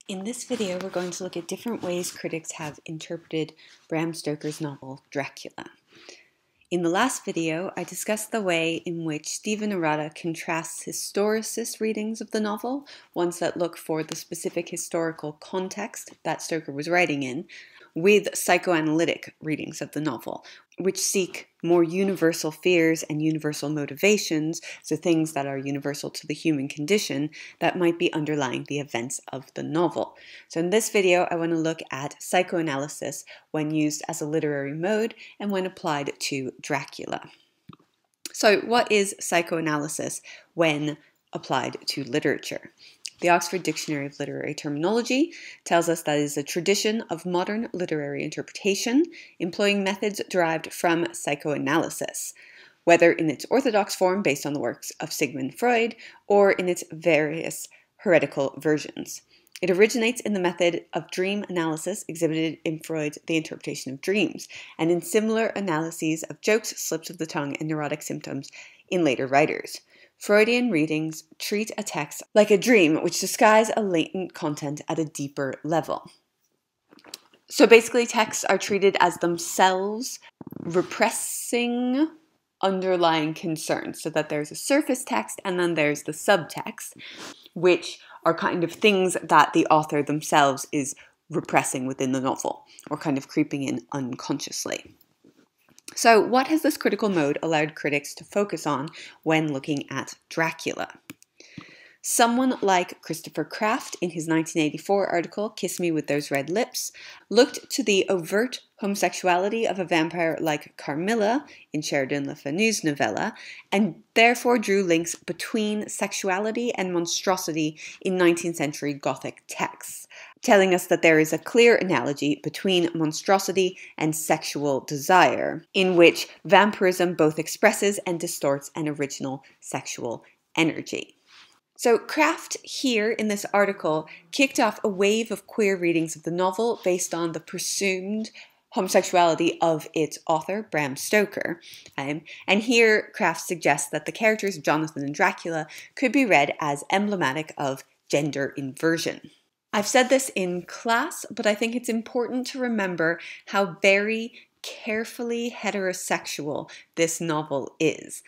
In this video, we're going to look at different ways critics have interpreted Bram Stoker's novel, Dracula. In the last video, I discussed the way in which Stephen Arata contrasts historicist readings of the novel, ones that look for the specific historical context that Stoker was writing in, with psychoanalytic readings of the novel, which seek more universal fears and universal motivations, so things that are universal to the human condition that might be underlying the events of the novel. So in this video, I want to look at psychoanalysis when used as a literary mode and when applied to Dracula. So what is psychoanalysis when applied to literature? The Oxford Dictionary of Literary Terminology tells us that it is a tradition of modern literary interpretation, employing methods derived from psychoanalysis, whether in its orthodox form based on the works of Sigmund Freud or in its various heretical versions. It originates in the method of dream analysis exhibited in Freud's The Interpretation of Dreams, and in similar analyses of jokes, slips of the tongue, and neurotic symptoms in later writers. Freudian readings treat a text like a dream, which disguise a latent content at a deeper level. So basically, texts are treated as themselves repressing underlying concerns, so that there's a surface text and then there's the subtext, which are kind of things that the author themselves is repressing within the novel, or kind of creeping in unconsciously. So what has this critical mode allowed critics to focus on when looking at Dracula? Someone like Christopher Kraft, in his 1984 article, Kiss Me With Those Red Lips, looked to the overt homosexuality of a vampire like Carmilla in Sheridan Le Fanu's novella, and therefore drew links between sexuality and monstrosity in 19th century Gothic texts, telling us that there is a clear analogy between monstrosity and sexual desire, in which vampirism both expresses and distorts an original sexual energy. So Kraft here in this article kicked off a wave of queer readings of the novel based on the presumed homosexuality of its author, Bram Stoker. And here Kraft suggests that the characters of Jonathan and Dracula could be read as emblematic of gender inversion. I've said this in class, but I think it's important to remember how very carefully heterosexual this novel is.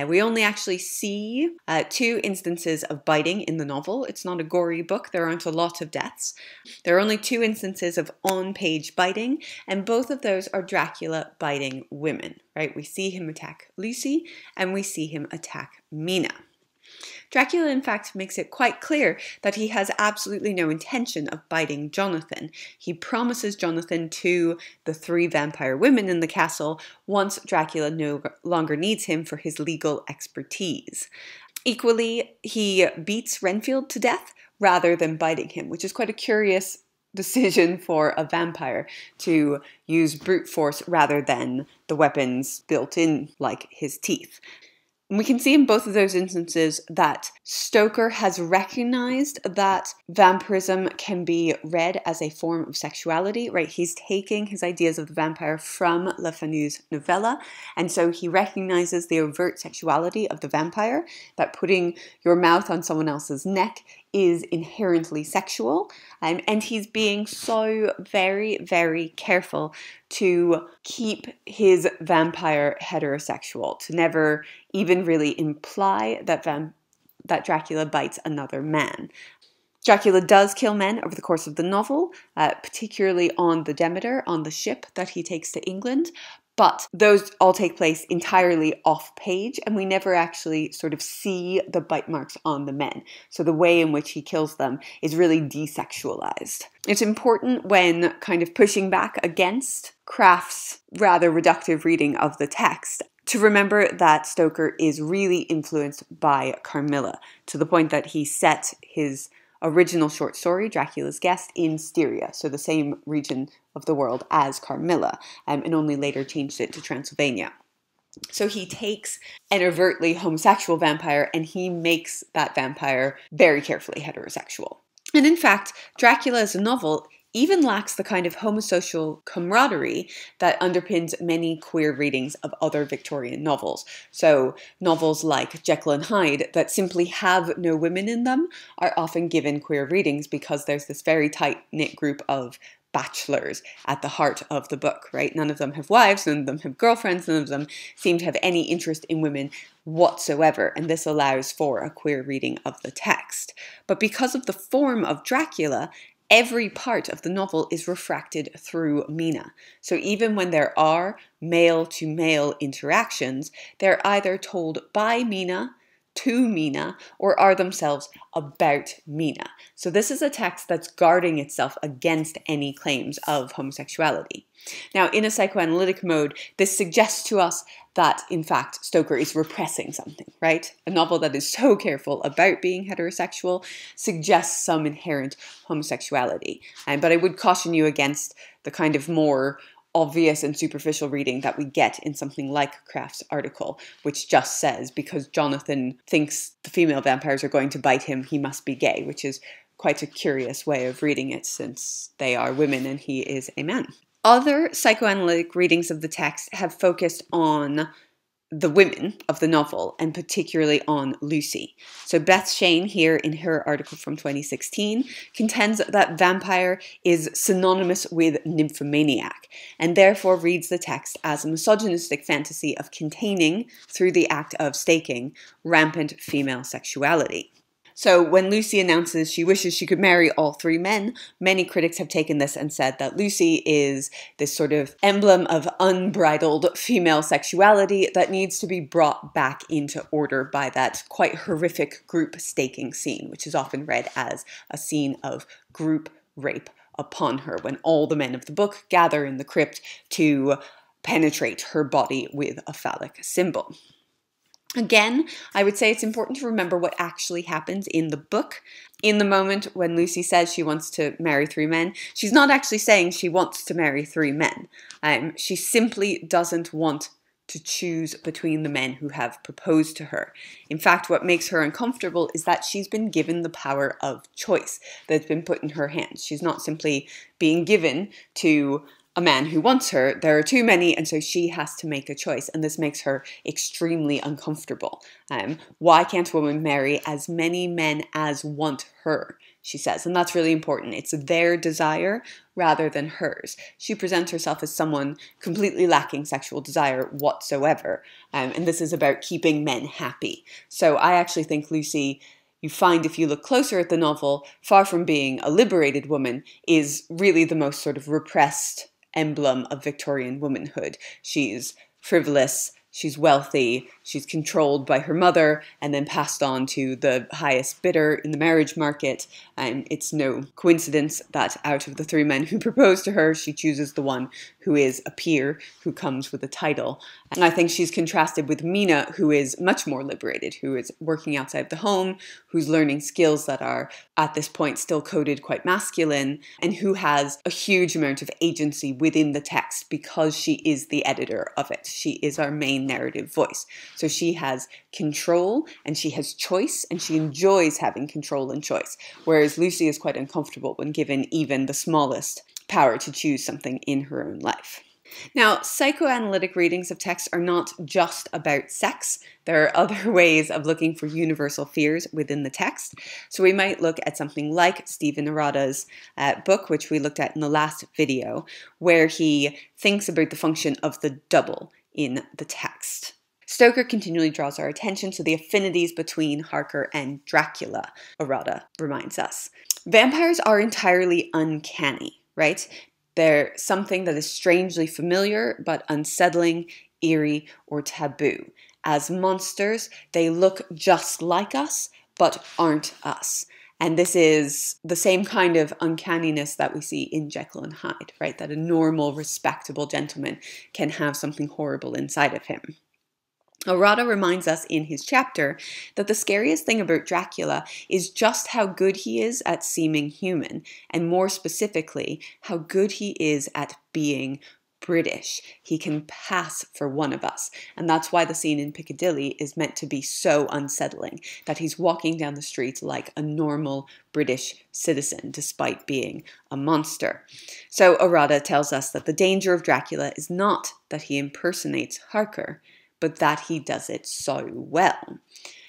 We only actually see 2 instances of biting in the novel. It's not a gory book. There aren't a lot of deaths. There are only 2 instances of on-page biting, and both of those are Dracula biting women, right? We see him attack Lucy, and we see him attack Mina. Dracula, in fact, makes it quite clear that he has absolutely no intention of biting Jonathan. He promises Jonathan to the 3 vampire women in the castle once Dracula no longer needs him for his legal expertise. Equally, he beats Renfield to death rather than biting him, which is quite a curious decision for a vampire, to use brute force rather than the weapons built in, like his teeth. We can see in both of those instances that Stoker has recognized that vampirism can be read as a form of sexuality, right? He's taking his ideas of the vampire from Le Fanu's novella, and so he recognizes the overt sexuality of the vampire, that putting your mouth on someone else's neck is inherently sexual, and he's being so very, very careful to keep his vampire heterosexual, to never even really imply that Dracula bites another man. Dracula does kill men over the course of the novel, particularly on the Demeter, on the ship that he takes to England, but those all take place entirely off page, and we never actually sort of see the bite marks on the men. So the way in which he kills them is really desexualized. It's important when kind of pushing back against Kraft's rather reductive reading of the text to remember that Stoker is really influenced by Carmilla, to the point that he set his original short story, Dracula's Guest, in Styria, so the same region of the world as Carmilla, and only later changed it to Transylvania. So he takes an overtly homosexual vampire and he makes that vampire very carefully heterosexual. And in fact, Dracula as a novel even lacks the kind of homosocial camaraderie that underpins many queer readings of other Victorian novels. So novels like Jekyll and Hyde that simply have no women in them are often given queer readings because there's this very tight-knit group of bachelors at the heart of the book, right? None of them have wives, none of them have girlfriends, none of them seem to have any interest in women whatsoever, and this allows for a queer reading of the text. But because of the form of Dracula, every part of the novel is refracted through Mina. So even when there are male-to-male interactions, they're either told by Mina, to Mina, or are themselves about Mina. So this is a text that's guarding itself against any claims of homosexuality. Now, in a psychoanalytic mode, this suggests to us that, in fact, Stoker is repressing something, right? A novel that is so careful about being heterosexual suggests some inherent homosexuality. But I would caution you against the kind of more obvious and superficial reading that we get in something like Kraft's article, which just says, because Jonathan thinks the female vampires are going to bite him, he must be gay, which is quite a curious way of reading it since they are women and he is a man. Other psychoanalytic readings of the text have focused on the women of the novel, and particularly on Lucy. So Beth Shane here in her article from 2016 contends that vampire is synonymous with nymphomaniac, and therefore reads the text as a misogynistic fantasy of containing, through the act of staking, rampant female sexuality. So when Lucy announces she wishes she could marry all three men, many critics have taken this and said that Lucy is this sort of emblem of unbridled female sexuality that needs to be brought back into order by that quite horrific group staking scene, which is often read as a scene of group rape upon her, when all the men of the book gather in the crypt to penetrate her body with a phallic symbol. Again, I would say it's important to remember what actually happens in the book. In the moment when Lucy says she wants to marry three men, she's not actually saying she wants to marry three men. She simply doesn't want to choose between the men who have proposed to her. In fact, what makes her uncomfortable is that she's been given the power of choice that's been put in her hands. She's not simply being given to a man who wants her. There are too many, and so she has to make a choice, and this makes her extremely uncomfortable. Why can't a woman marry as many men as want her, she says, and that's really important. It's their desire rather than hers. She presents herself as someone completely lacking sexual desire whatsoever, and this is about keeping men happy. So I actually think Lucy, you find if you look closer at the novel, far from being a liberated woman, is really the most sort of repressed emblem of Victorian womanhood. She's frivolous, she's wealthy, she's controlled by her mother and then passed on to the highest bidder in the marriage market. It's no coincidence that out of the three men who propose to her, she chooses the one who is a peer, who comes with a title. And I think she's contrasted with Mina, who is much more liberated, who is working outside the home, who's learning skills that are at this point still coded quite masculine, and who has a huge amount of agency within the text because she is the editor of it. She is our main narrative voice. So she has control and she has choice, and she enjoys having control and choice, whereas Lucy is quite uncomfortable when given even the smallest power to choose something in her own life. Now, psychoanalytic readings of text are not just about sex. There are other ways of looking for universal fears within the text. So we might look at something like Stephen Arata's book, which we looked at in the last video, where he thinks about the function of the double in the text. Stoker continually draws our attention to the affinities between Harker and Dracula, Arata reminds us. Vampires are entirely uncanny, right? They're something that is strangely familiar, but unsettling, eerie, or taboo. As monsters, they look just like us, but aren't us. And this is the same kind of uncanniness that we see in Jekyll and Hyde, right? That a normal, respectable gentleman can have something horrible inside of him. Arata reminds us in his chapter that the scariest thing about Dracula is just how good he is at seeming human, and more specifically, how good he is at being British. He can pass for one of us. And that's why the scene in Piccadilly is meant to be so unsettling, that he's walking down the streets like a normal British citizen, despite being a monster. So Arata tells us that the danger of Dracula is not that he impersonates Harker, but that he does it so well.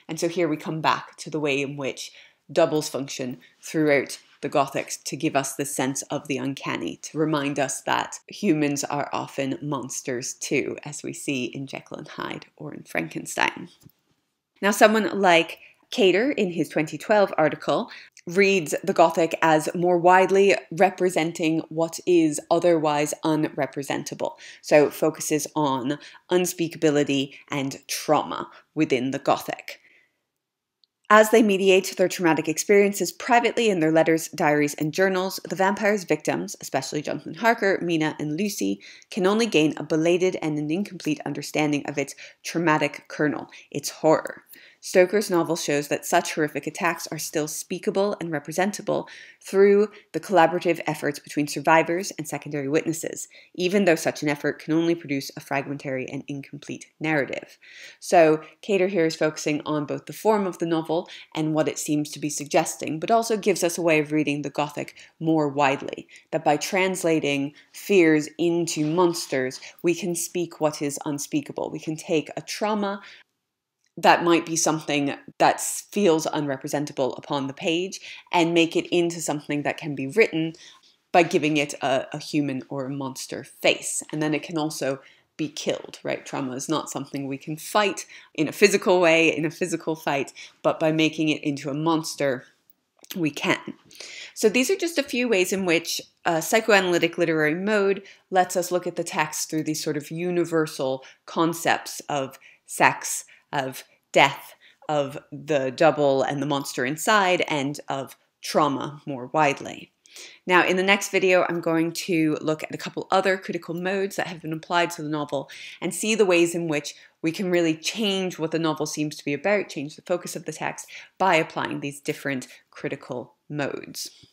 And so here we come back to the way in which doubles function throughout the Gothics to give us the sense of the uncanny, to remind us that humans are often monsters too, as we see in Jekyll and Hyde or in Frankenstein. Now, someone like Cater, in his 2012 article, reads the Gothic as more widely representing what is otherwise unrepresentable. So focuses on unspeakability and trauma within the Gothic. As they mediate their traumatic experiences privately in their letters, diaries, and journals, the vampire's victims, especially Jonathan Harker, Mina, and Lucy, can only gain a belated and an incomplete understanding of its traumatic kernel, its horror. Stoker's novel shows that such horrific attacks are still speakable and representable through the collaborative efforts between survivors and secondary witnesses, even though such an effort can only produce a fragmentary and incomplete narrative. So Cater here is focusing on both the form of the novel and what it seems to be suggesting, but also gives us a way of reading the Gothic more widely, that by translating fears into monsters, we can speak what is unspeakable. We can take a trauma that might be something that feels unrepresentable upon the page and make it into something that can be written by giving it a human or a monster face. And then it can also be killed, right? Trauma is not something we can fight in a physical way, in a physical fight, but by making it into a monster, we can. So these are just a few ways in which psychoanalytic literary mode lets us look at the text through these sort of universal concepts of sex, of death, of the double and the monster inside, and of trauma more widely. Now, in the next video, I'm going to look at a couple other critical modes that have been applied to the novel and see the ways in which we can really change what the novel seems to be about, change the focus of the text by applying these different critical modes.